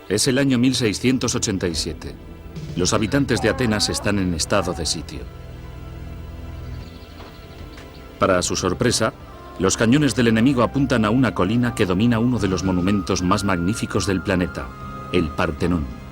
Es el año 1687. Los habitantes de Atenas están en estado de sitio. Para su sorpresa, los cañones del enemigo apuntan a una colina que domina uno de los monumentos más magníficos del planeta, el Partenón.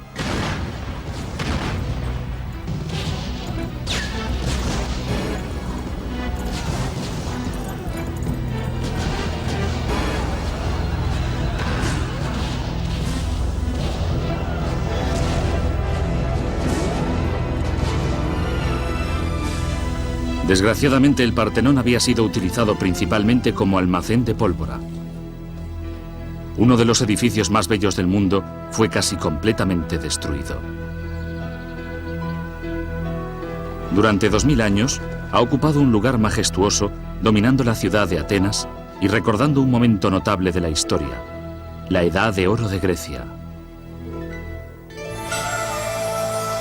Desgraciadamente, el Partenón había sido utilizado principalmente como almacén de pólvora. Uno de los edificios más bellos del mundo fue casi completamente destruido. Durante 2000 años, ha ocupado un lugar majestuoso, dominando la ciudad de Atenas y recordando un momento notable de la historia, la Edad de Oro de Grecia.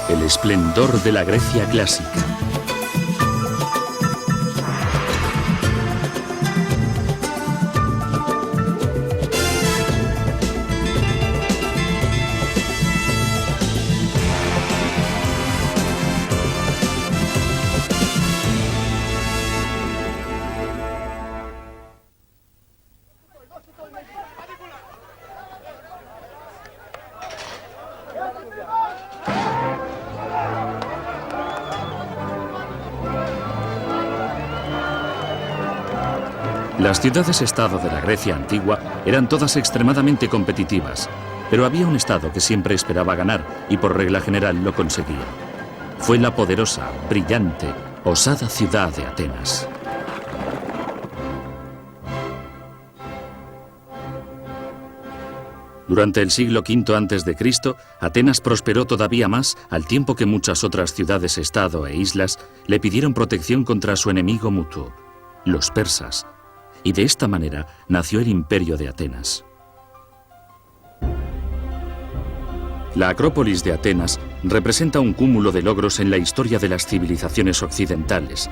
El esplendor de la Grecia clásica. Las ciudades-estado de la Grecia antigua eran todas extremadamente competitivas, pero había un estado que siempre esperaba ganar y por regla general lo conseguía. Fue la poderosa, brillante, osada ciudad de Atenas. Durante el siglo V a.C., Atenas prosperó todavía más al tiempo que muchas otras ciudades-estado e islas le pidieron protección contra su enemigo mutuo, los persas. Y de esta manera nació el Imperio de Atenas. La Acrópolis de Atenas representa un cúmulo de logros en la historia de las civilizaciones occidentales,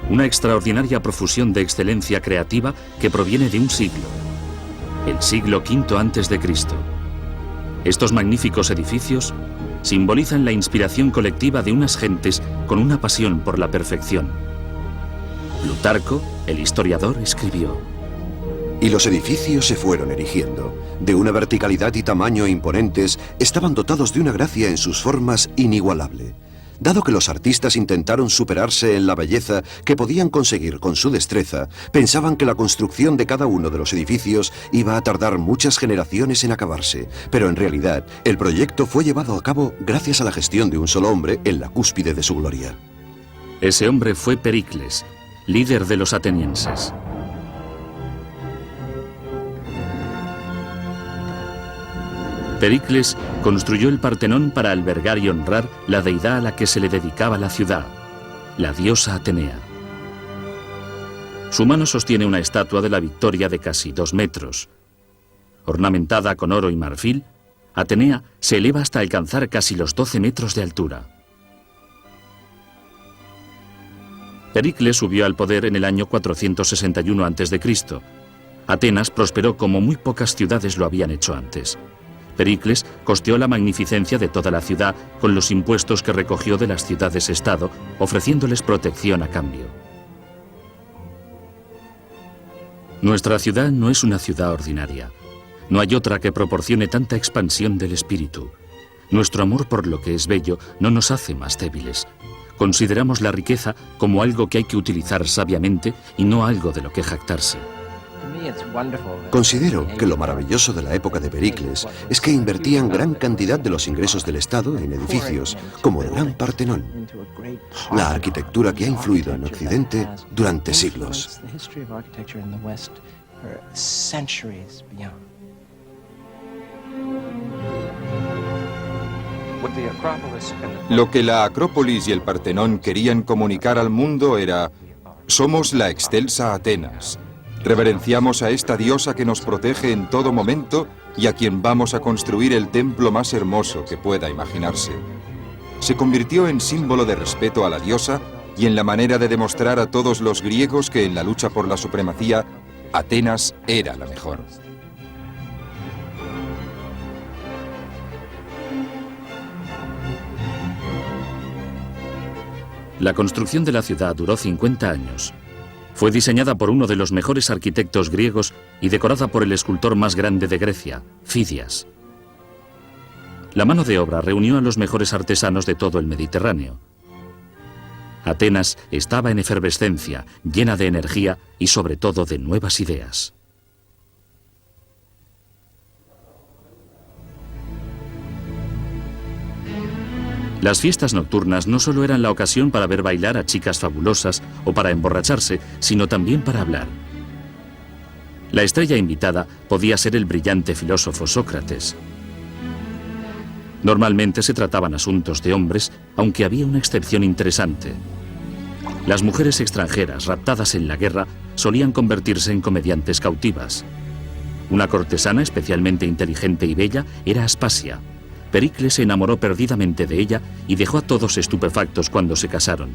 una extraordinaria profusión de excelencia creativa que proviene de un siglo, el siglo V a.C. Estos magníficos edificios simbolizan la inspiración colectiva de unas gentes con una pasión por la perfección. Plutarco, el historiador, escribió: Y los edificios se fueron erigiendo. De una verticalidad y tamaño imponentes, estaban dotados de una gracia en sus formas inigualable. Dado que los artistas intentaron superarse en la belleza que podían conseguir con su destreza, pensaban que la construcción de cada uno de los edificios iba a tardar muchas generaciones en acabarse. Pero en realidad, el proyecto fue llevado a cabo gracias a la gestión de un solo hombre en la cúspide de su gloria. Ese hombre fue Pericles, líder de los atenienses. Pericles construyó el Partenón para albergar y honrar la deidad a la que se le dedicaba la ciudad, la diosa Atenea. Su mano sostiene una estatua de la victoria de casi 2 metros. Ornamentada con oro y marfil, Atenea se eleva hasta alcanzar casi los 12 metros de altura. Pericles subió al poder en el año 461 a.C. Atenas prosperó como muy pocas ciudades lo habían hecho antes. Pericles costeó la magnificencia de toda la ciudad con los impuestos que recogió de las ciudades-estado, ofreciéndoles protección a cambio. Nuestra ciudad no es una ciudad ordinaria. No hay otra que proporcione tanta expansión del espíritu. Nuestro amor por lo que es bello no nos hace más débiles. Consideramos la riqueza como algo que hay que utilizar sabiamente y no algo de lo que jactarse. Considero que lo maravilloso de la época de Pericles es que invertían gran cantidad de los ingresos del Estado en edificios, como el Gran Partenón, la arquitectura que ha influido en Occidente durante siglos. Lo que la Acrópolis y el Partenón querían comunicar al mundo era: somos la excelsa Atenas. Reverenciamos a esta diosa que nos protege en todo momento y a quien vamos a construir el templo más hermoso que pueda imaginarse. Se convirtió en símbolo de respeto a la diosa y en la manera de demostrar a todos los griegos que en la lucha por la supremacía, Atenas era la mejor. La construcción de la ciudad duró 50 años. Fue diseñada por uno de los mejores arquitectos griegos y decorada por el escultor más grande de Grecia, Fidias. La mano de obra reunió a los mejores artesanos de todo el Mediterráneo. Atenas estaba en efervescencia, llena de energía y sobre todo de nuevas ideas. Las fiestas nocturnas no solo eran la ocasión para ver bailar a chicas fabulosas o para emborracharse, sino también para hablar. La estrella invitada podía ser el brillante filósofo Sócrates. Normalmente se trataban asuntos de hombres, aunque había una excepción interesante. Las mujeres extranjeras raptadas en la guerra solían convertirse en comediantes cautivas. Una cortesana especialmente inteligente y bella era Aspasia. Pericles se enamoró perdidamente de ella y dejó a todos estupefactos cuando se casaron.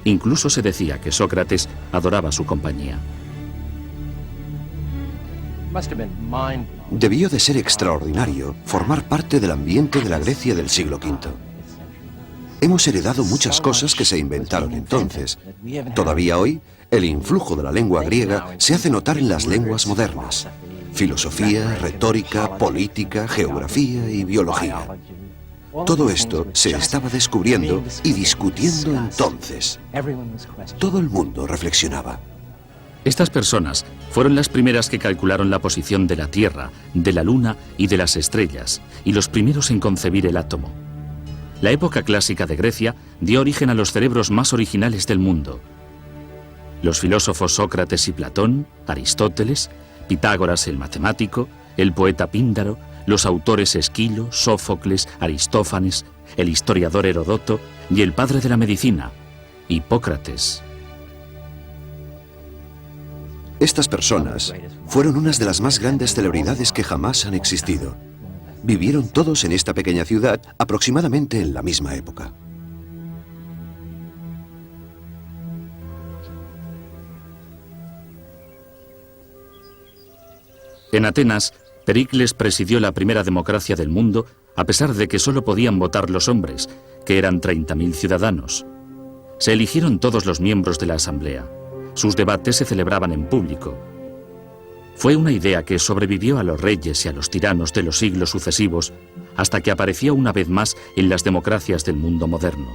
Incluso se decía que Sócrates adoraba su compañía. Debió de ser extraordinario formar parte del ambiente de la Grecia del siglo V. Hemos heredado muchas cosas que se inventaron entonces. Todavía hoy, el influjo de la lengua griega se hace notar en las lenguas modernas. Filosofía, retórica, política, geografía y biología. Todo esto se estaba descubriendo y discutiendo entonces. Todo el mundo reflexionaba. Estas personas fueron las primeras que calcularon la posición de la Tierra, de la Luna y de las estrellas, y los primeros en concebir el átomo. La época clásica de Grecia dio origen a los cerebros más originales del mundo. Los filósofos Sócrates y Platón, Aristóteles, Pitágoras el matemático, el poeta Píndaro, los autores Esquilo, Sófocles, Aristófanes, el historiador Herodoto y el padre de la medicina, Hipócrates. Estas personas fueron unas de las más grandes celebridades que jamás han existido. Vivieron todos en esta pequeña ciudad aproximadamente en la misma época. En Atenas, Pericles presidió la primera democracia del mundo, a pesar de que solo podían votar los hombres, que eran 30.000 ciudadanos. Se eligieron todos los miembros de la asamblea. Sus debates se celebraban en público. Fue una idea que sobrevivió a los reyes y a los tiranos de los siglos sucesivos, hasta que apareció una vez más en las democracias del mundo moderno.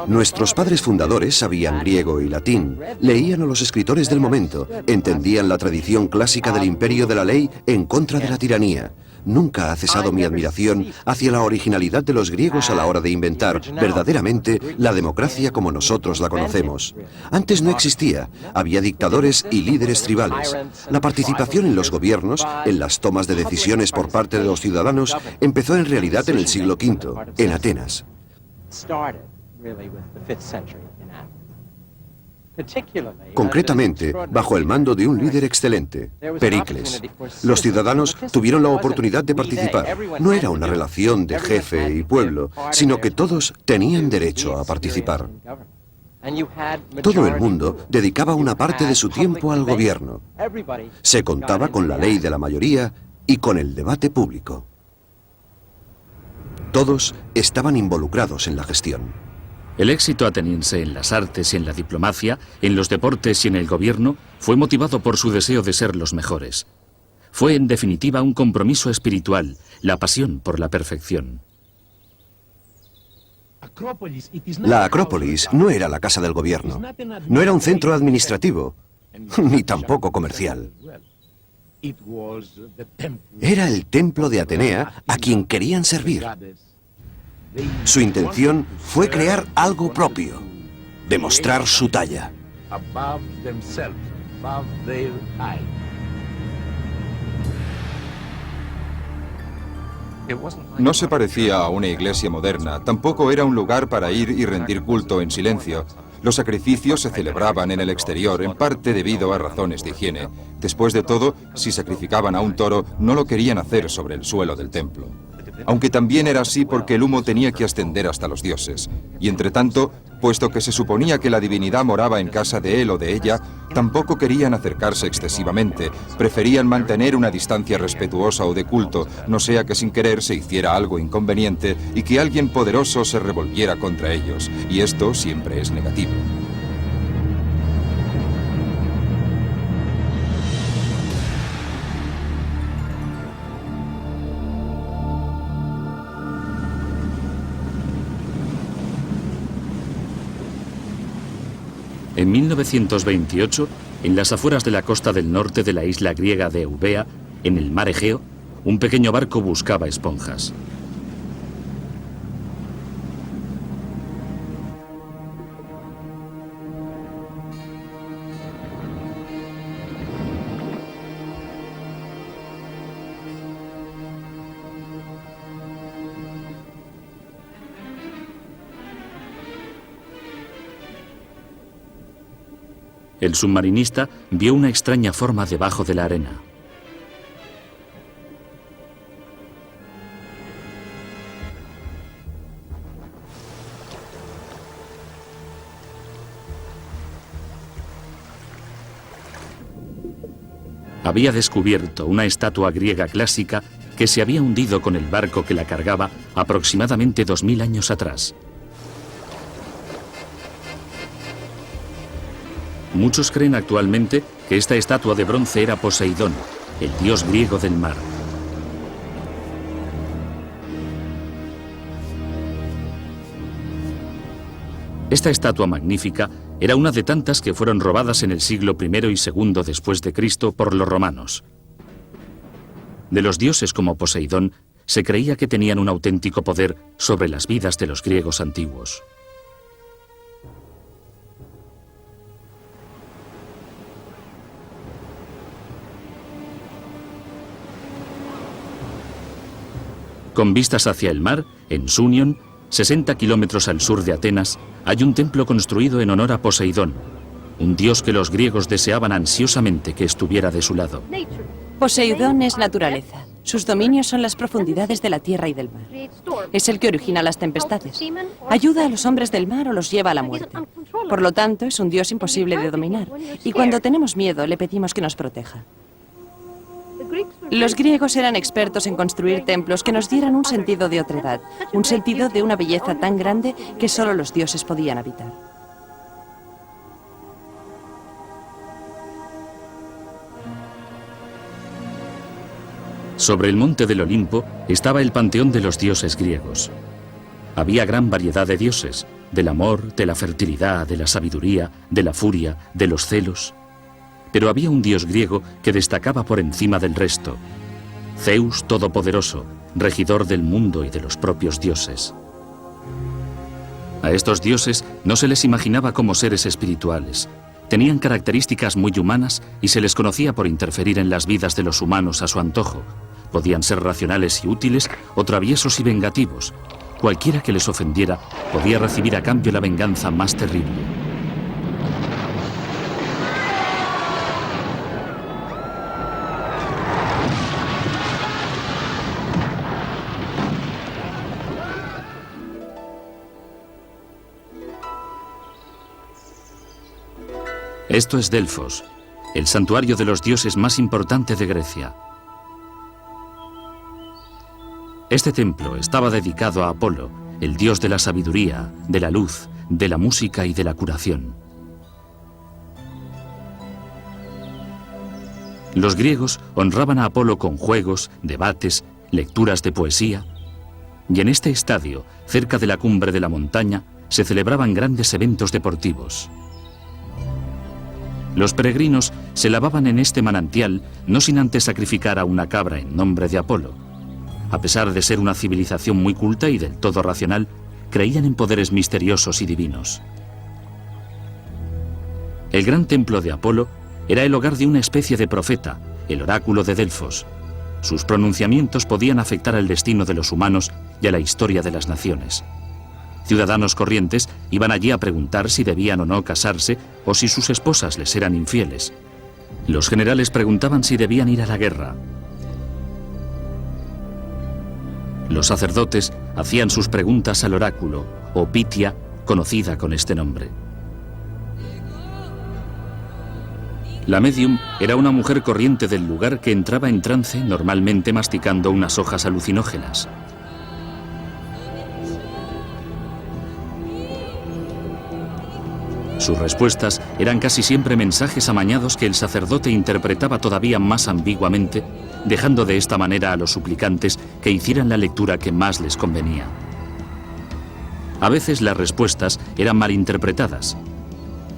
Nuestros padres fundadores sabían griego y latín, leían a los escritores del momento, entendían la tradición clásica del imperio de la ley en contra de la tiranía. Nunca ha cesado mi admiración hacia la originalidad de los griegos a la hora de inventar verdaderamente la democracia como nosotros la conocemos. Antes no existía, había dictadores y líderes tribales. La participación en los gobiernos, en las tomas de decisiones por parte de los ciudadanos, empezó en realidad en el siglo V, en Atenas. Concretamente, bajo el mando de un líder excelente, Pericles. Los ciudadanos tuvieron la oportunidad de participar. No era una relación de jefe y pueblo, sino que todos tenían derecho a participar. Todo el mundo dedicaba una parte de su tiempo al gobierno. Se contaba con la ley de la mayoría y con el debate público. Todos estaban involucrados en la gestión. El éxito ateniense en las artes y en la diplomacia, en los deportes y en el gobierno, fue motivado por su deseo de ser los mejores. Fue, en definitiva, un compromiso espiritual, la pasión por la perfección. La Acrópolis no era la casa del gobierno, no era un centro administrativo, ni tampoco comercial. Era el templo de Atenea a quien querían servir. Su intención fue crear algo propio, demostrar su talla. No se parecía a una iglesia moderna, tampoco era un lugar para ir y rendir culto en silencio. Los sacrificios se celebraban en el exterior, en parte debido a razones de higiene. Después de todo, si sacrificaban a un toro, no lo querían hacer sobre el suelo del templo. aunque también era así porque el humo tenía que ascender hasta los dioses. Y entre tanto, puesto que se suponía que la divinidad moraba en casa de él o de ella, tampoco querían acercarse excesivamente, preferían mantener una distancia respetuosa o de culto, no sea que sin querer se hiciera algo inconveniente y que alguien poderoso se revolviera contra ellos, y esto siempre es negativo. En 1928, en las afueras de la costa del norte de la isla griega de Eubea, en el mar Egeo, un pequeño barco buscaba esponjas. El submarinista vio una extraña forma debajo de la arena. Había descubierto una estatua griega clásica que se había hundido con el barco que la cargaba aproximadamente 2000 años atrás. Muchos creen actualmente que esta estatua de bronce era Poseidón, el dios griego del mar. Esta estatua magnífica era una de tantas que fueron robadas en el siglo I y II después de Cristo por los romanos. De los dioses como Poseidón, se creía que tenían un auténtico poder sobre las vidas de los griegos antiguos. Con vistas hacia el mar, en Sunion, 60 kilómetros al sur de Atenas, hay un templo construido en honor a Poseidón, un dios que los griegos deseaban ansiosamente que estuviera de su lado. Poseidón es naturaleza. Sus dominios son las profundidades de la tierra y del mar. Es el que origina las tempestades. Ayuda a los hombres del mar o los lleva a la muerte. Por lo tanto, es un dios imposible de dominar. Y cuando tenemos miedo, le pedimos que nos proteja. Los griegos eran expertos en construir templos que nos dieran un sentido de otredad, un sentido de una belleza tan grande que solo los dioses podían habitar. Sobre el monte del Olimpo estaba el panteón de los dioses griegos. Había gran variedad de dioses, del amor, de la fertilidad, de la sabiduría, de la furia, de los celos. Pero había un dios griego que destacaba por encima del resto: Zeus Todopoderoso, regidor del mundo y de los propios dioses. A estos dioses no se les imaginaba como seres espirituales. Tenían características muy humanas y se les conocía por interferir en las vidas de los humanos a su antojo. Podían ser racionales y útiles o traviesos y vengativos. Cualquiera que les ofendiera podía recibir a cambio la venganza más terrible. Esto es Delfos, el santuario de los dioses más importante de Grecia. Este templo estaba dedicado a Apolo, el dios de la sabiduría, de la luz, de la música y de la curación. Los griegos honraban a Apolo con juegos, debates, lecturas de poesía, y en este estadio, cerca de la cumbre de la montaña, se celebraban grandes eventos deportivos. Los peregrinos se lavaban en este manantial no sin antes sacrificar a una cabra en nombre de Apolo. A pesar de ser una civilización muy culta y del todo racional, creían en poderes misteriosos y divinos. El gran templo de Apolo era el hogar de una especie de profeta, el oráculo de Delfos. Sus pronunciamientos podían afectar al destino de los humanos y a la historia de las naciones. Ciudadanos corrientes iban allí a preguntar si debían o no casarse o si sus esposas les eran infieles. Los generales preguntaban si debían ir a la guerra. Los sacerdotes hacían sus preguntas al oráculo, o Pitia, conocida con este nombre. La médium era una mujer corriente del lugar que entraba en trance, normalmente masticando unas hojas alucinógenas. Sus respuestas eran casi siempre mensajes amañados que el sacerdote interpretaba todavía más ambiguamente, dejando de esta manera a los suplicantes que hicieran la lectura que más les convenía. A veces las respuestas eran malinterpretadas.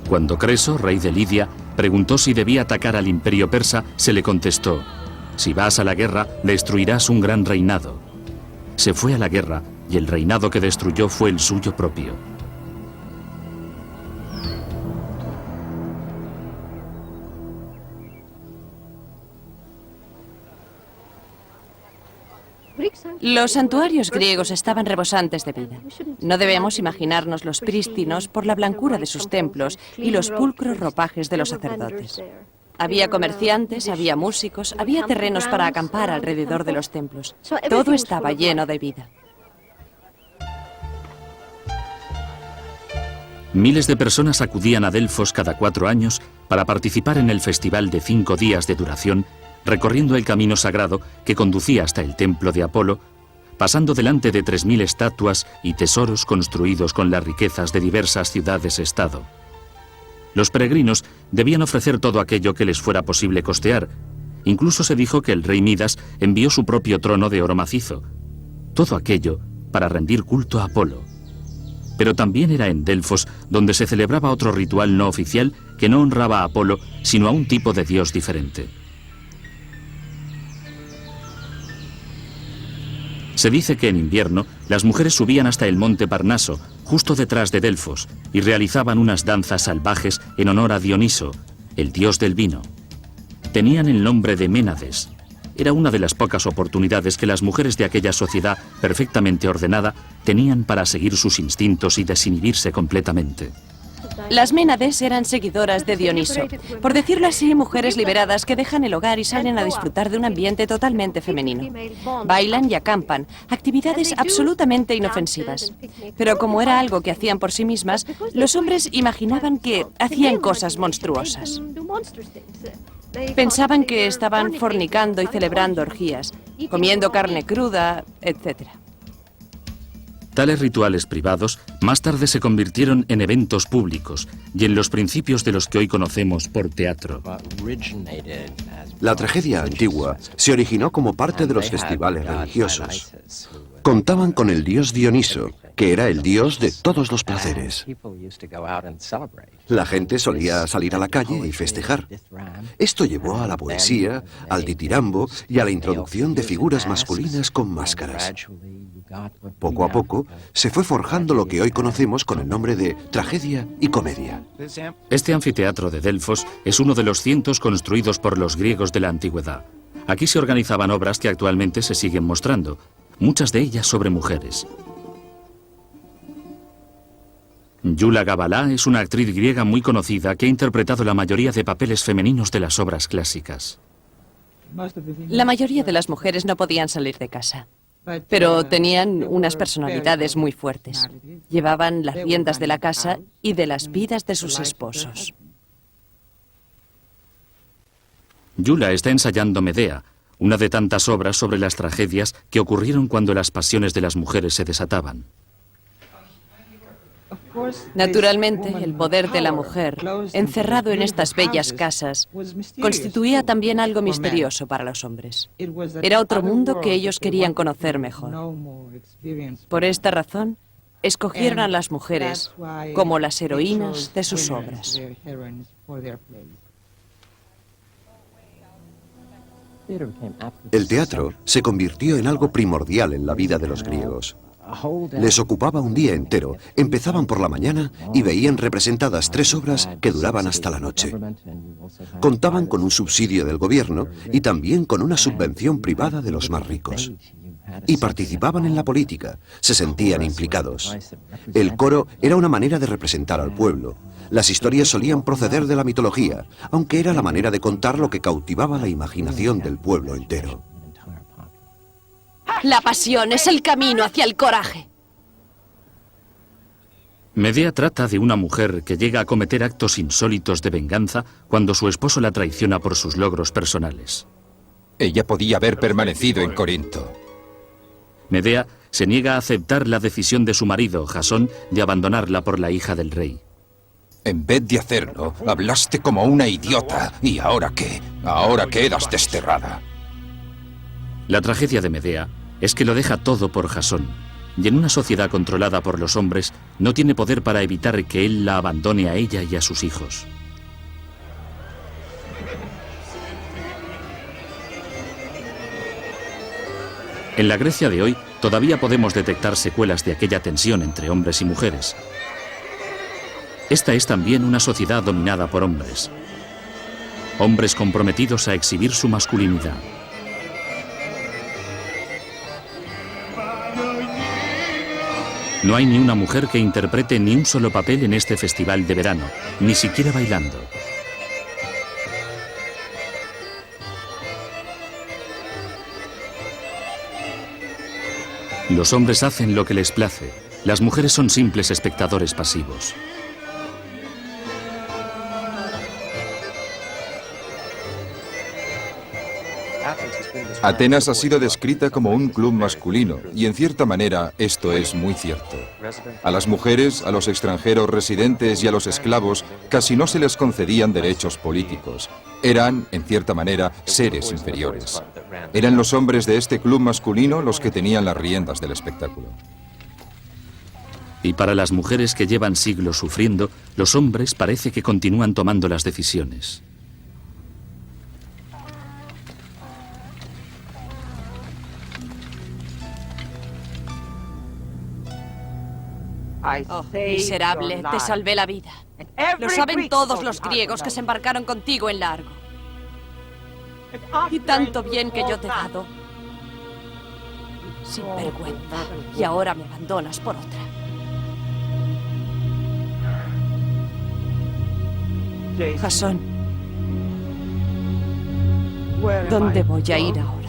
Cuando Creso, rey de Lidia, preguntó si debía atacar al imperio persa, se le contestó: si vas a la guerra, destruirás un gran reinado. Se fue a la guerra y el reinado que destruyó fue el suyo propio. Los santuarios griegos estaban rebosantes de vida. No debemos imaginarnos los prístinos por la blancura de sus templos y los pulcros ropajes de los sacerdotes. Había comerciantes, había músicos, había terrenos para acampar alrededor de los templos. Todo estaba lleno de vida. Miles de personas acudían a Delfos cada 4 años para participar en el festival de 5 días de duración, recorriendo el camino sagrado que conducía hasta el templo de Apolo, pasando delante de 3000 estatuas y tesoros construidos con las riquezas de diversas ciudades-estado. Los peregrinos debían ofrecer todo aquello que les fuera posible costear. Incluso se dijo que el rey Midas envió su propio trono de oro macizo. Todo aquello para rendir culto a Apolo. Pero también era en Delfos donde se celebraba otro ritual no oficial que no honraba a Apolo, sino a un tipo de dios diferente. Se dice que en invierno las mujeres subían hasta el monte Parnaso, justo detrás de Delfos, y realizaban unas danzas salvajes en honor a Dioniso, el dios del vino. Tenían el nombre de Ménades. Era una de las pocas oportunidades que las mujeres de aquella sociedad perfectamente ordenada tenían para seguir sus instintos y desinhibirse completamente. Las Ménades eran seguidoras de Dioniso, por decirlo así, mujeres liberadas que dejan el hogar y salen a disfrutar de un ambiente totalmente femenino. Bailan y acampan, actividades absolutamente inofensivas. Pero como era algo que hacían por sí mismas, los hombres imaginaban que hacían cosas monstruosas. Pensaban que estaban fornicando y celebrando orgías, comiendo carne cruda, etc. Tales rituales privados más tarde se convirtieron en eventos públicos y en los principios de los que hoy conocemos por teatro. La tragedia antigua se originó como parte de los festivales religiosos. Contaban con el dios Dioniso, que era el dios de todos los placeres. La gente solía salir a la calle y festejar. Esto llevó a la poesía, al ditirambo y a la introducción de figuras masculinas con máscaras. Poco a poco se fue forjando lo que hoy conocemos con el nombre de tragedia y comedia. Este anfiteatro de Delfos es uno de los cientos construidos por los griegos de la antigüedad. Aquí se organizaban obras que actualmente se siguen mostrando, muchas de ellas sobre mujeres. Yula Gabala es una actriz griega muy conocida que ha interpretado la mayoría de papeles femeninos de las obras clásicas. La mayoría de las mujeres no podían salir de casa, pero tenían unas personalidades muy fuertes. Llevaban las riendas de la casa y de las vidas de sus esposos. Yula está ensayando Medea, una de tantas obras sobre las tragedias que ocurrieron cuando las pasiones de las mujeres se desataban. Naturalmente, el poder de la mujer, encerrado en estas bellas casas, constituía también algo misterioso para los hombres. Era otro mundo que ellos querían conocer mejor. Por esta razón, escogieron a las mujeres como las heroínas de sus obras. El teatro se convirtió en algo primordial en la vida de los griegos. Les ocupaba un día entero, empezaban por la mañana y veían representadas 3 obras que duraban hasta la noche. Contaban con un subsidio del gobierno y también con una subvención privada de los más ricos. Y participaban en la política, se sentían implicados. El coro era una manera de representar al pueblo. Las historias solían proceder de la mitología, aunque era la manera de contar lo que cautivaba la imaginación del pueblo entero. La pasión es el camino hacia el coraje. Medea trata de una mujer que llega a cometer actos insólitos de venganza cuando su esposo la traiciona por sus logros personales. Ella podía haber permanecido en Corinto. Medea se niega a aceptar la decisión de su marido, Jasón, de abandonarla por la hija del rey. En vez de hacerlo, hablaste como una idiota. ¿Y ahora qué? Ahora quedas desterrada. La tragedia de Medea es que lo deja todo por Jasón, y en una sociedad controlada por los hombres no tiene poder para evitar que él la abandone a ella y a sus hijos. En la Grecia de hoy todavía podemos detectar secuelas de aquella tensión entre hombres y mujeres. Esta es también una sociedad dominada por hombres. Hombres comprometidos a exhibir su masculinidad. No hay ni una mujer que interprete ni un solo papel en este festival de verano, ni siquiera bailando. Los hombres hacen lo que les place. Las mujeres son simples espectadores pasivos. Atenas ha sido descrita como un club masculino, y en cierta manera esto es muy cierto. A las mujeres, a los extranjeros residentes y a los esclavos casi no se les concedían derechos políticos. Eran, en cierta manera, seres inferiores. Eran los hombres de este club masculino los que tenían las riendas del espectáculo. Y para las mujeres que llevan siglos sufriendo, los hombres parece que continúan tomando las decisiones. Oh, miserable, te salvé la vida. Lo saben todos los griegos que se embarcaron contigo en largo. Y tanto bien que yo te he dado. Sin vergüenza. Y ahora me abandonas por otra. Jasón, ¿dónde voy a ir ahora?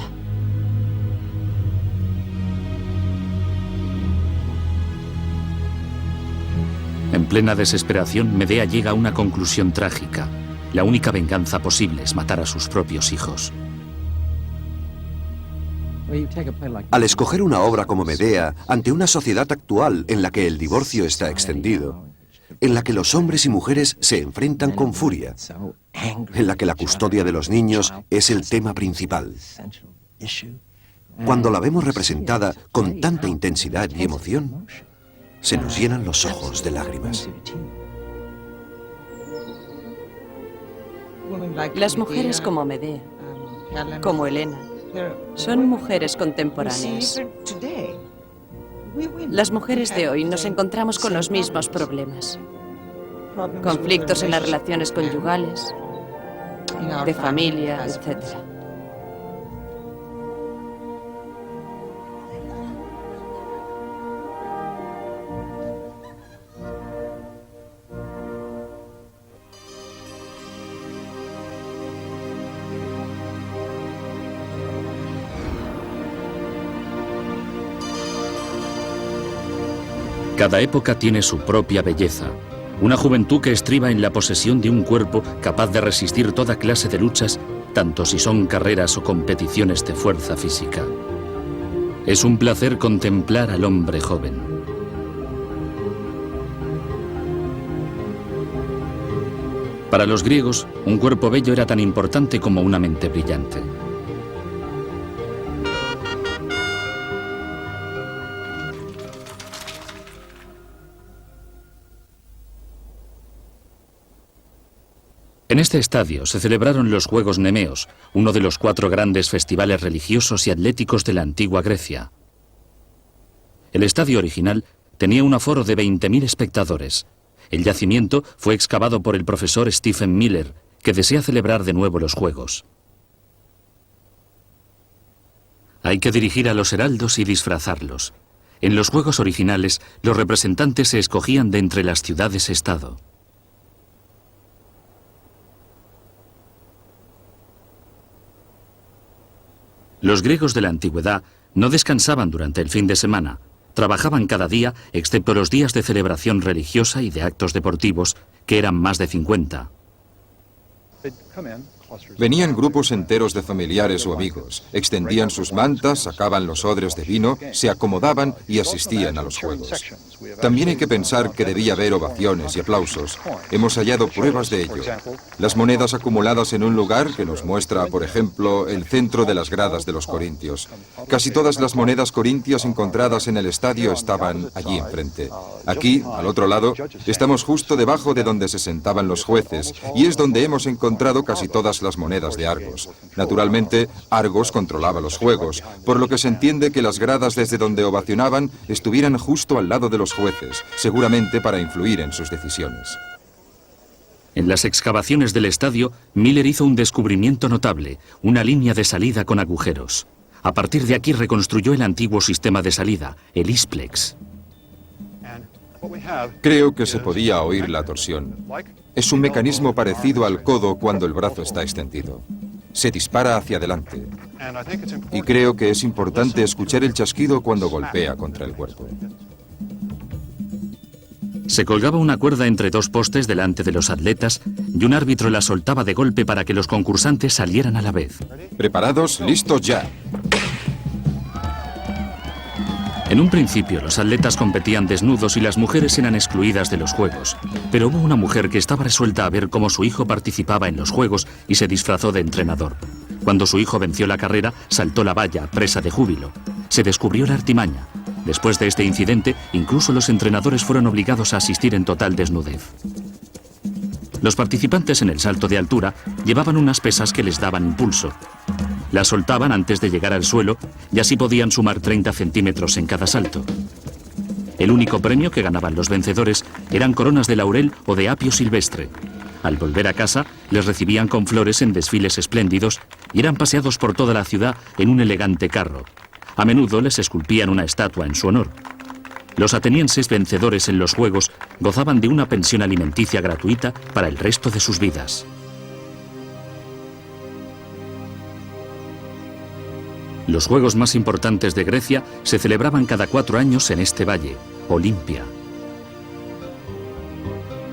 En plena desesperación, Medea llega a una conclusión trágica. La única venganza posible es matar a sus propios hijos. Al escoger una obra como Medea, ante una sociedad actual en la que el divorcio está extendido, en la que los hombres y mujeres se enfrentan con furia, en la que la custodia de los niños es el tema principal, cuando la vemos representada con tanta intensidad y emoción, se nos llenan los ojos de lágrimas. Las mujeres como Medea, como Helena, son mujeres contemporáneas. Las mujeres de hoy nos encontramos con los mismos problemas. Conflictos en las relaciones conyugales, de familia, etc. Cada época tiene su propia belleza. Una juventud que estriba en la posesión de un cuerpo capaz de resistir toda clase de luchas, tanto si son carreras o competiciones de fuerza física. Es un placer contemplar al hombre joven. Para los griegos, un cuerpo bello era tan importante como una mente brillante. En este estadio se celebraron los Juegos Nemeos, uno de los 4 grandes festivales religiosos y atléticos de la antigua Grecia. El estadio original tenía un aforo de 20.000 espectadores. El yacimiento fue excavado por el profesor Stephen Miller, que desea celebrar de nuevo los Juegos. Hay que dirigir a los heraldos y disfrazarlos. En los Juegos originales, los representantes se escogían de entre las ciudades-estado. Los griegos de la antigüedad no descansaban durante el fin de semana. Trabajaban cada día, excepto los días de celebración religiosa y de actos deportivos, que eran más de 50. Venían grupos enteros de familiares o amigos, extendían sus mantas, sacaban los odres de vino, se acomodaban y asistían a los juegos. También hay que pensar que debía haber ovaciones y aplausos. Hemos hallado pruebas de ello. Las monedas acumuladas en un lugar que nos muestra, por ejemplo, el centro de las gradas de los corintios. Casi todas las monedas corintias encontradas en el estadio estaban allí enfrente. Aquí, al otro lado, estamos justo debajo de donde se sentaban los jueces, y es donde hemos encontrado casi todas las monedas de Argos. Naturalmente, Argos controlaba los juegos, por lo que se entiende que las gradas desde donde ovacionaban estuvieran justo al lado de los jueces, seguramente para influir en sus decisiones. En las excavaciones del estadio, Miller hizo un descubrimiento notable, una línea de salida con agujeros. A partir de aquí reconstruyó el antiguo sistema de salida, el Isplex. Creo que se podía oír la torsión. Es un mecanismo parecido al codo cuando el brazo está extendido. Se dispara hacia adelante. Y creo que es importante escuchar el chasquido cuando golpea contra el cuerpo. Se colgaba una cuerda entre dos postes delante de los atletas y un árbitro la soltaba de golpe para que los concursantes salieran a la vez. ¿Preparados? ¡Listos ya! En un principio, los atletas competían desnudos y las mujeres eran excluidas de los juegos. Pero hubo una mujer que estaba resuelta a ver cómo su hijo participaba en los juegos y se disfrazó de entrenador. Cuando su hijo venció la carrera, saltó la valla, presa de júbilo. Se descubrió la artimaña. Después de este incidente, incluso los entrenadores fueron obligados a asistir en total desnudez. Los participantes en el salto de altura llevaban unas pesas que les daban impulso. Las soltaban antes de llegar al suelo y así podían sumar 30 centímetros en cada salto. El único premio que ganaban los vencedores eran coronas de laurel o de apio silvestre. Al volver a casa, les recibían con flores en desfiles espléndidos y eran paseados por toda la ciudad en un elegante carro. A menudo les esculpían una estatua en su honor. Los atenienses vencedores en los Juegos gozaban de una pensión alimenticia gratuita para el resto de sus vidas. Los Juegos más importantes de Grecia se celebraban cada 4 años en este valle, Olimpia.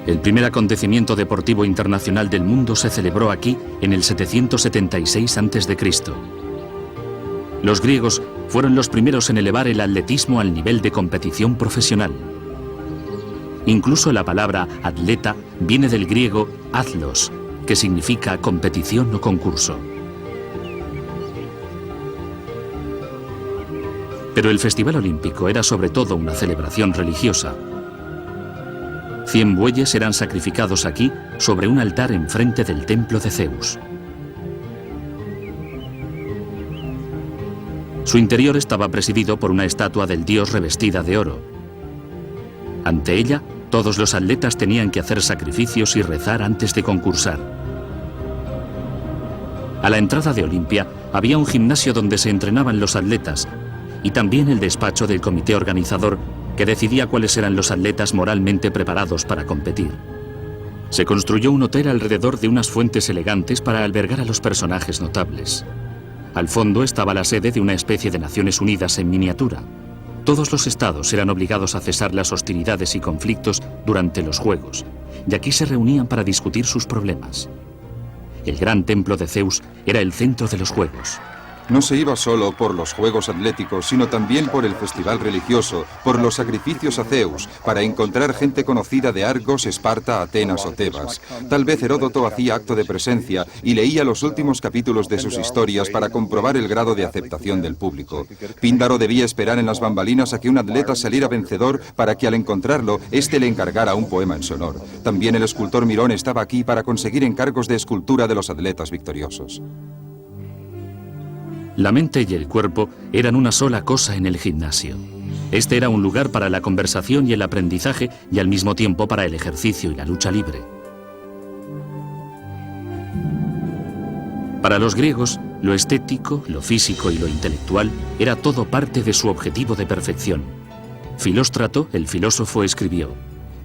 El primer acontecimiento deportivo internacional del mundo se celebró aquí en el 776 a.C. Los griegos fueron los primeros en elevar el atletismo al nivel de competición profesional. Incluso la palabra atleta viene del griego athlos, que significa competición o concurso. Pero el Festival Olímpico era sobre todo una celebración religiosa. 100 bueyes eran sacrificados aquí sobre un altar enfrente del templo de Zeus. Su interior estaba presidido por una estatua del dios revestida de oro. Ante ella, todos los atletas tenían que hacer sacrificios y rezar antes de concursar. A la entrada de Olimpia había un gimnasio donde se entrenaban los atletas y también el despacho del comité organizador que decidía cuáles eran los atletas moralmente preparados para competir. Se construyó un hotel alrededor de unas fuentes elegantes para albergar a los personajes notables. Al fondo estaba la sede de una especie de Naciones Unidas en miniatura. Todos los estados eran obligados a cesar las hostilidades y conflictos durante los Juegos, y aquí se reunían para discutir sus problemas. El gran templo de Zeus era el centro de los Juegos. No se iba solo por los Juegos Atléticos, sino también por el festival religioso, por los sacrificios a Zeus, para encontrar gente conocida de Argos, Esparta, Atenas o Tebas. Tal vez Heródoto hacía acto de presencia y leía los últimos capítulos de sus historias para comprobar el grado de aceptación del público. Píndaro debía esperar en las bambalinas a que un atleta saliera vencedor para que al encontrarlo, éste le encargara un poema en su honor. También el escultor Mirón estaba aquí para conseguir encargos de escultura de los atletas victoriosos. La mente y el cuerpo eran una sola cosa en el gimnasio. Este era un lugar para la conversación y el aprendizaje y al mismo tiempo para el ejercicio y la lucha libre. Para los griegos, lo estético, lo físico y lo intelectual era todo parte de su objetivo de perfección. Filóstrato, el filósofo, escribió: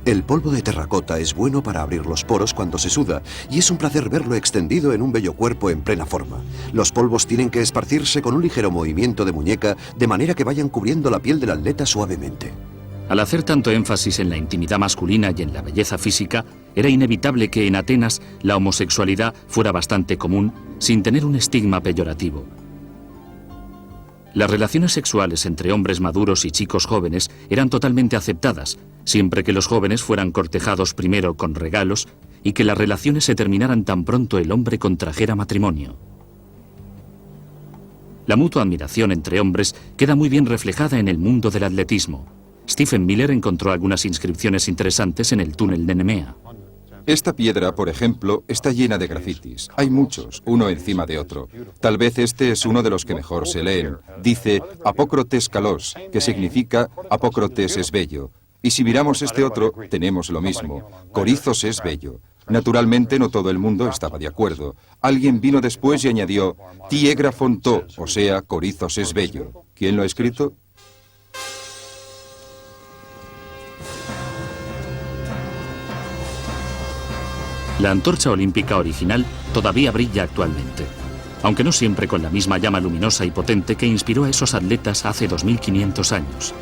El polvo de terracota es bueno para abrir los poros cuando se suda, y es un placer verlo extendido en un bello cuerpo en plena forma. Los polvos tienen que esparcirse con un ligero movimiento de muñeca, de manera que vayan cubriendo la piel del atleta suavemente. Al hacer tanto énfasis en la intimidad masculina y en la belleza física, era inevitable que en Atenas la homosexualidad fuera bastante común, sin tener un estigma peyorativo. Las relaciones sexuales entre hombres maduros y chicos jóvenes eran totalmente aceptadas, siempre que los jóvenes fueran cortejados primero con regalos y que las relaciones se terminaran tan pronto el hombre contrajera matrimonio. La mutua admiración entre hombres queda muy bien reflejada en el mundo del atletismo. Stephen Miller encontró algunas inscripciones interesantes en el túnel de Nemea. Esta piedra, por ejemplo, está llena de grafitis. Hay muchos, uno encima de otro. Tal vez este es uno de los que mejor se leen. Dice Apócrotes Kalos, que significa Apócrotes es bello. Y si miramos este otro, tenemos lo mismo. Corizos es bello. Naturalmente no todo el mundo estaba de acuerdo. Alguien vino después y añadió Ti égrafon to, o sea, Corizos es bello. ¿Quién lo ha escrito? La antorcha olímpica original todavía brilla actualmente, aunque no siempre con la misma llama luminosa y potente que inspiró a esos atletas hace 2500 años.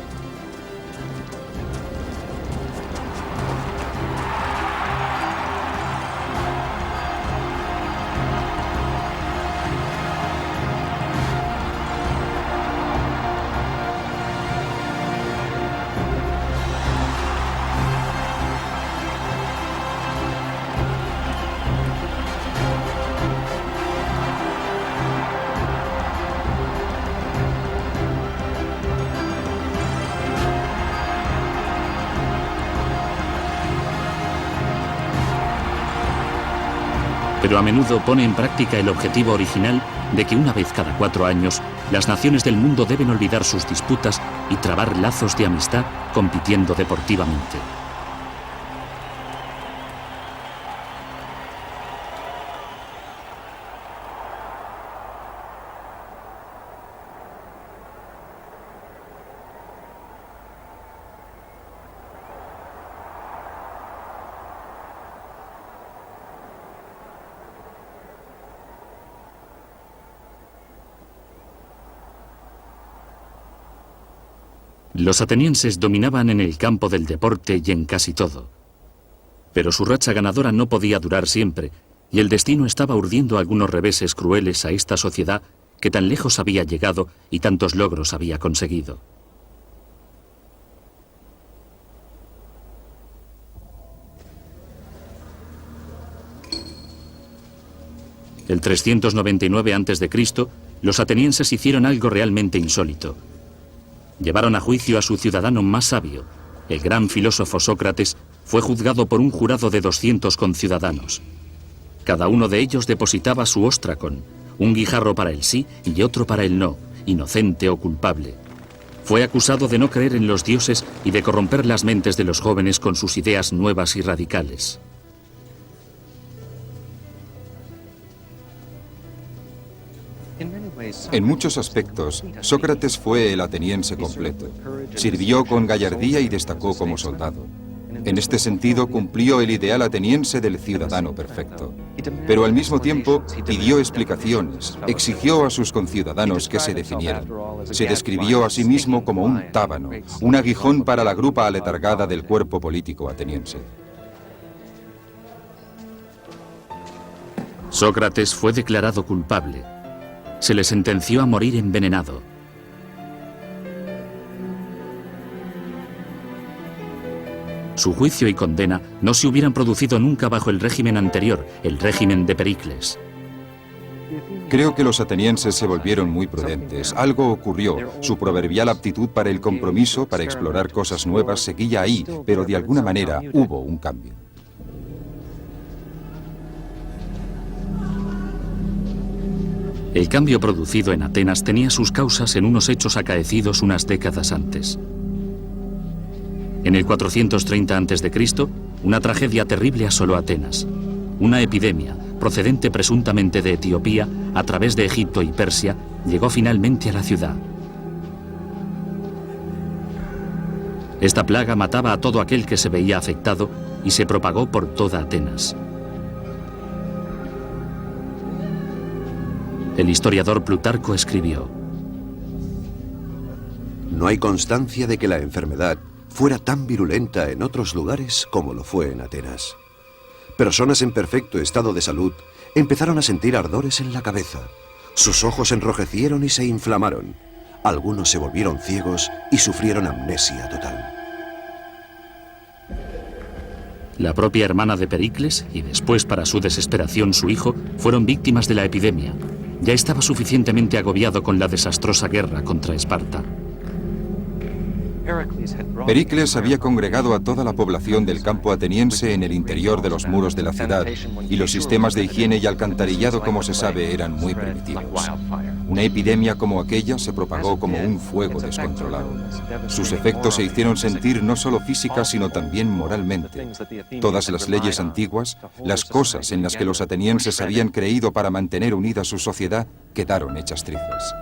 Pero a menudo pone en práctica el objetivo original de que una vez cada 4 años las naciones del mundo deben olvidar sus disputas y trabar lazos de amistad compitiendo deportivamente. Los atenienses dominaban en el campo del deporte y en casi todo. Pero su racha ganadora no podía durar siempre, y el destino estaba urdiendo algunos reveses crueles a esta sociedad que tan lejos había llegado y tantos logros había conseguido. El 399 a.C., los atenienses hicieron algo realmente insólito. Llevaron a juicio a su ciudadano más sabio. El gran filósofo Sócrates fue juzgado por un jurado de 200 conciudadanos. Cada uno de ellos depositaba su ostracon, un guijarro para el sí y otro para el no, inocente o culpable. Fue acusado de no creer en los dioses y de corromper las mentes de los jóvenes con sus ideas nuevas y radicales. En muchos aspectos, Sócrates fue el ateniense completo. Sirvió con gallardía y destacó como soldado. En este sentido, cumplió el ideal ateniense del ciudadano perfecto. Pero al mismo tiempo, pidió explicaciones, exigió a sus conciudadanos que se definieran. Se describió a sí mismo como un tábano, un aguijón para la grupa aletargada del cuerpo político ateniense. Sócrates fue declarado culpable. Se le sentenció a morir envenenado. Su juicio y condena no se hubieran producido nunca bajo el régimen anterior, el régimen de Pericles. Creo que los atenienses se volvieron muy prudentes. Algo ocurrió. Su proverbial aptitud para el compromiso, para explorar cosas nuevas, seguía ahí, pero de alguna manera hubo un cambio. El cambio producido en Atenas tenía sus causas en unos hechos acaecidos unas décadas antes. En el 430 a.C., una tragedia terrible asoló Atenas. Una epidemia, procedente presuntamente de Etiopía, a través de Egipto y Persia, llegó finalmente a la ciudad. Esta plaga mataba a todo aquel que se veía afectado y se propagó por toda Atenas. El historiador Plutarco escribió: No hay constancia de que la enfermedad fuera tan virulenta en otros lugares como lo fue en Atenas. Personas en perfecto estado de salud empezaron a sentir ardores en la cabeza. Sus ojos enrojecieron y se inflamaron. Algunos se volvieron ciegos y sufrieron amnesia total. La propia hermana de Pericles y después, para su desesperación, su hijo, fueron víctimas de la epidemia. Ya estaba suficientemente agobiado con la desastrosa guerra contra Esparta. Pericles había congregado a toda la población del campo ateniense en el interior de los muros de la ciudad, y los sistemas de higiene y alcantarillado, como se sabe, eran muy primitivos. Una epidemia como aquella se propagó como un fuego descontrolado. Sus efectos se hicieron sentir no solo física, sino también moralmente. Todas las leyes antiguas, las cosas en las que los atenienses habían creído para mantener unida su sociedad, quedaron hechas trizas.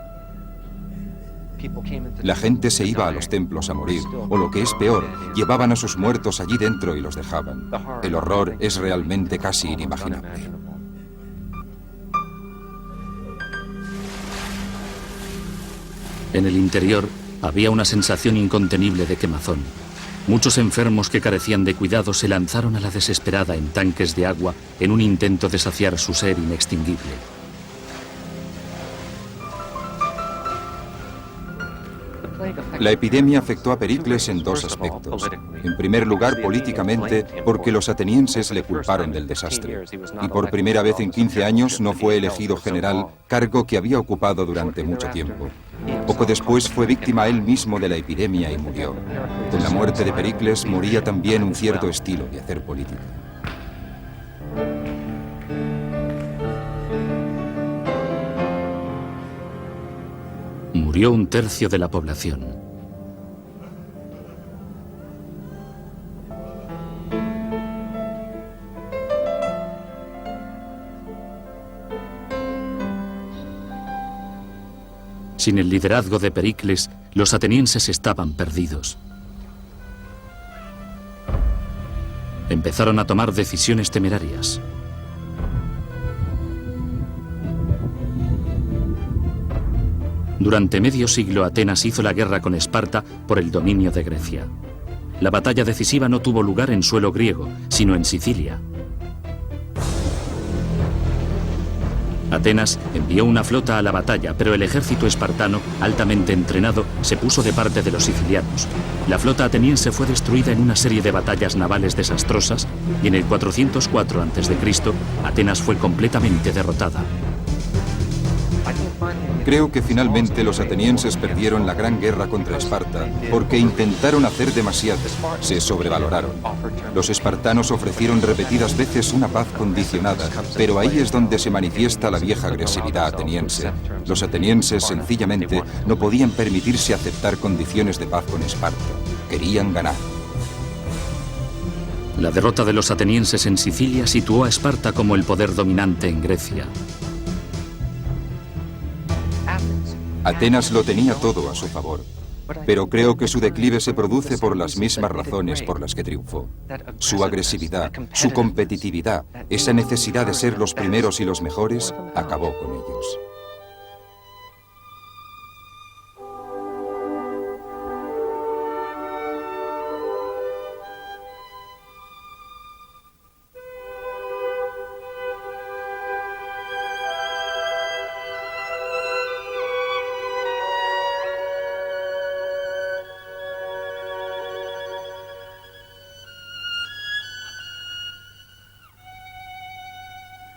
La gente se iba a los templos a morir, o lo que es peor, llevaban a sus muertos allí dentro y los dejaban. El horror es realmente casi inimaginable. En el interior había una sensación incontenible de quemazón. Muchos enfermos que carecían de cuidado se lanzaron a la desesperada en tanques de agua en un intento de saciar su sed inextinguible. La epidemia afectó a Pericles en dos aspectos. En primer lugar, políticamente, porque los atenienses le culparon del desastre. Y por primera vez en 15 años no fue elegido general, cargo que había ocupado durante mucho tiempo. Poco después fue víctima él mismo de la epidemia y murió. Con la muerte de Pericles moría también un cierto estilo de hacer política. Murió un tercio de la población. Sin el liderazgo de Pericles, los atenienses estaban perdidos. Empezaron a tomar decisiones temerarias. Durante medio siglo, Atenas hizo la guerra con Esparta por el dominio de Grecia. La batalla decisiva no tuvo lugar en suelo griego, sino en Sicilia. Atenas envió una flota a la batalla, pero el ejército espartano, altamente entrenado, se puso de parte de los sicilianos. La flota ateniense fue destruida en una serie de batallas navales desastrosas y en el 404 a.C., Atenas fue completamente derrotada. Creo que finalmente los atenienses perdieron la gran guerra contra Esparta porque intentaron hacer demasiado, se sobrevaloraron. Los espartanos ofrecieron repetidas veces una paz condicionada, pero ahí es donde se manifiesta la vieja agresividad ateniense. Los atenienses sencillamente no podían permitirse aceptar condiciones de paz con Esparta. Querían ganar. La derrota de los atenienses en Sicilia situó a Esparta como el poder dominante en Grecia. Atenas lo tenía todo a su favor, pero creo que su declive se produce por las mismas razones por las que triunfó. Su agresividad, su competitividad, esa necesidad de ser los primeros y los mejores, acabó con ellos.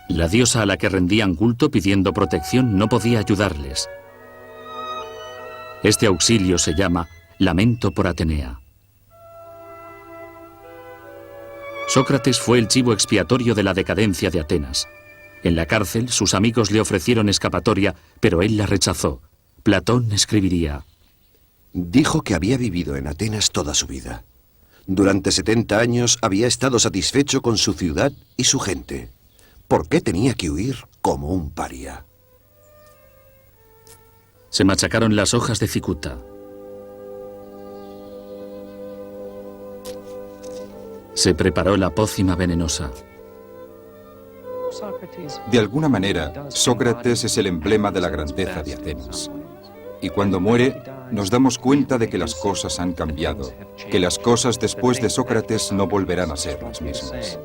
La diosa a la que rendían culto pidiendo protección no podía ayudarles. Este auxilio se llama lamento por Atenea. Sócrates fue el chivo expiatorio de la decadencia de Atenas. En la cárcel, sus amigos le ofrecieron escapatoria, pero él la rechazó. Platón escribiría: dijo que había vivido en Atenas toda su vida. Durante 70 años había estado satisfecho con su ciudad y su gente. ¿Por qué tenía que huir como un paria? Se machacaron las hojas de cicuta. Se preparó la pócima venenosa. De alguna manera, Sócrates es el emblema de la grandeza de Atenas. Y cuando muere, nos damos cuenta de que las cosas han cambiado, que las cosas después de Sócrates no volverán a ser las mismas.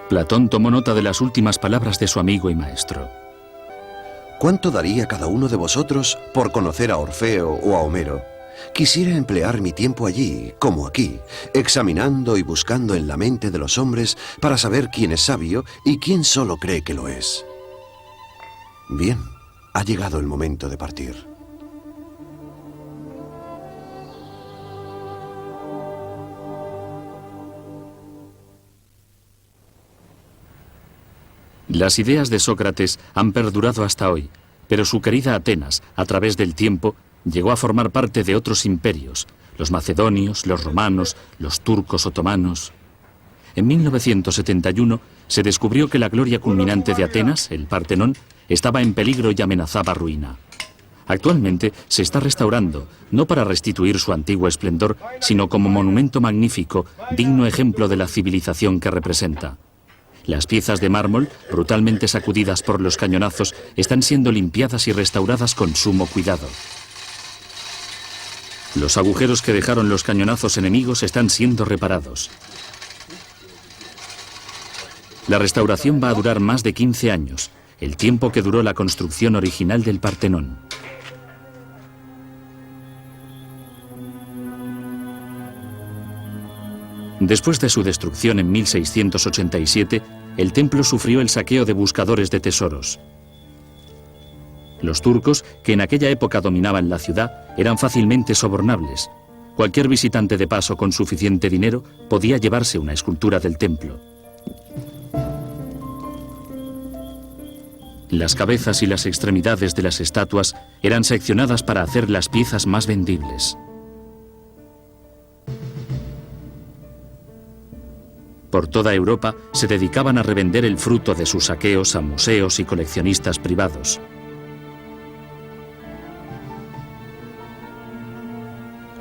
Platón tomó nota de las últimas palabras de su amigo y maestro. ¿Cuánto daría cada uno de vosotros por conocer a Orfeo o a Homero? Quisiera emplear mi tiempo allí, como aquí, examinando y buscando en la mente de los hombres para saber quién es sabio y quién solo cree que lo es. Bien, ha llegado el momento de partir. Las ideas de Sócrates han perdurado hasta hoy, pero su querida Atenas, a través del tiempo, llegó a formar parte de otros imperios, los macedonios, los romanos, los turcos otomanos. En 1971 se descubrió que la gloria culminante de Atenas, el Partenón, estaba en peligro y amenazaba ruina. Actualmente se está restaurando, no para restituir su antiguo esplendor, sino como monumento magnífico, digno ejemplo de la civilización que representa. Las piezas de mármol, brutalmente sacudidas por los cañonazos, están siendo limpiadas y restauradas con sumo cuidado. Los agujeros que dejaron los cañonazos enemigos están siendo reparados. La restauración va a durar más de 15 años, el tiempo que duró la construcción original del Partenón. Después de su destrucción en 1687, el templo sufrió el saqueo de buscadores de tesoros. Los turcos, que en aquella época dominaban la ciudad, eran fácilmente sobornables. Cualquier visitante de paso con suficiente dinero podía llevarse una escultura del templo. Las cabezas y las extremidades de las estatuas eran seccionadas para hacer las piezas más vendibles. Por toda Europa se dedicaban a revender el fruto de sus saqueos a museos y coleccionistas privados.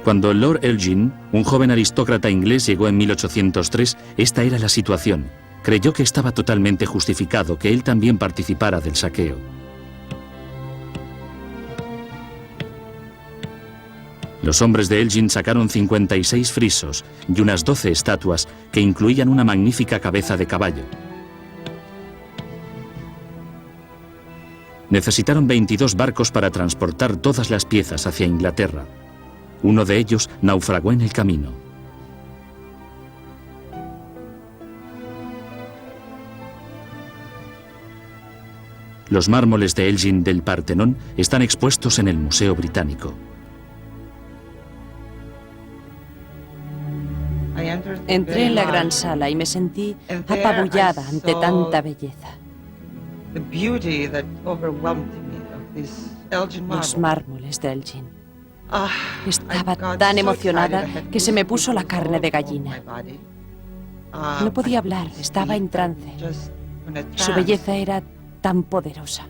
Cuando Lord Elgin, un joven aristócrata inglés, llegó en 1803, esta era la situación. Creyó que estaba totalmente justificado que él también participara del saqueo. Los hombres de Elgin sacaron 56 frisos y unas 12 estatuas que incluían una magnífica cabeza de caballo. Necesitaron 22 barcos para transportar todas las piezas hacia Inglaterra. Uno de ellos naufragó en el camino. Los mármoles de Elgin del Partenón están expuestos en el Museo Británico. Entré en la gran sala y me sentí apabullada ante tanta belleza. Los mármoles de Elgin. Estaba tan emocionada que se me puso la carne de gallina. No podía hablar, estaba en trance. Su belleza era tan poderosa.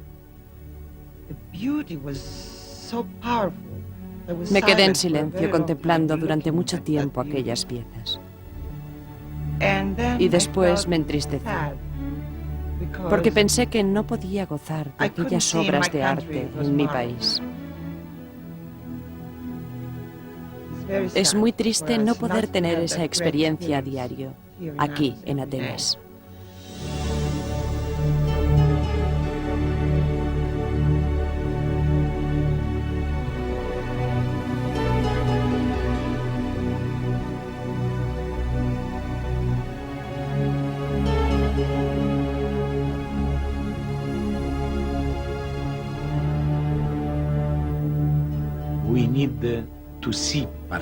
Me quedé en silencio contemplando durante mucho tiempo aquellas piezas. Y después me entristecí, porque pensé que no podía gozar de aquellas obras de arte en mi país. Es muy triste no poder tener esa experiencia a diario, aquí en Atenas.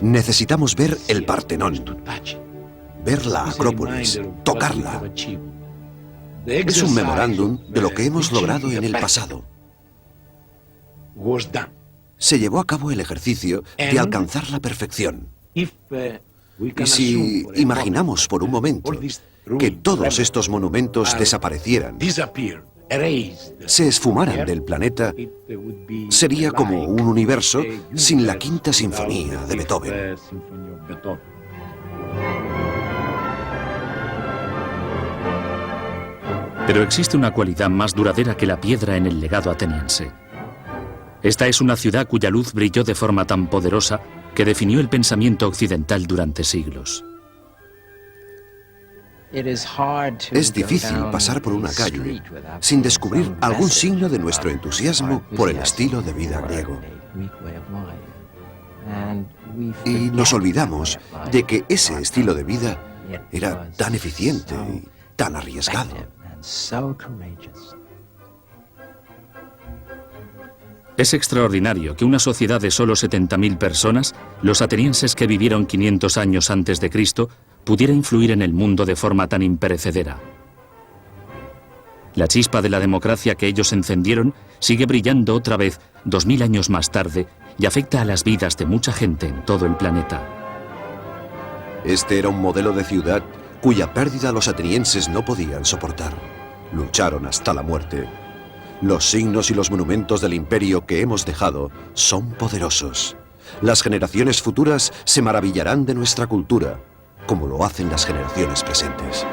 Necesitamos ver el Partenón, ver la Acrópolis, tocarla. Es un memorándum de lo que hemos logrado en el pasado. Se llevó a cabo el ejercicio de alcanzar la perfección. Y si imaginamos por un momento que todos estos monumentos desaparecieran, se esfumaran del planeta, sería como un universo sin la Quinta Sinfonía de Beethoven. Pero existe una cualidad más duradera que la piedra en el legado ateniense. Esta es una ciudad cuya luz brilló de forma tan poderosa que definió el pensamiento occidental durante siglos. Es difícil pasar por una calle sin descubrir algún signo de nuestro entusiasmo por el estilo de vida griego. Y nos olvidamos de que ese estilo de vida era tan eficiente y tan arriesgado. Es extraordinario que una sociedad de solo 70.000 personas, los atenienses que vivieron 500 años antes de Cristo, pudiera influir en el mundo de forma tan imperecedera. La chispa de la democracia que ellos encendieron sigue brillando otra vez 2000 años más tarde y afecta a las vidas de mucha gente en todo el planeta. Este era un modelo de ciudad cuya pérdida los atenienses no podían soportar. Lucharon hasta la muerte. Los signos y los monumentos del imperio que hemos dejado son poderosos. Las generaciones futuras se maravillarán de nuestra cultura, como lo hacen las generaciones presentes.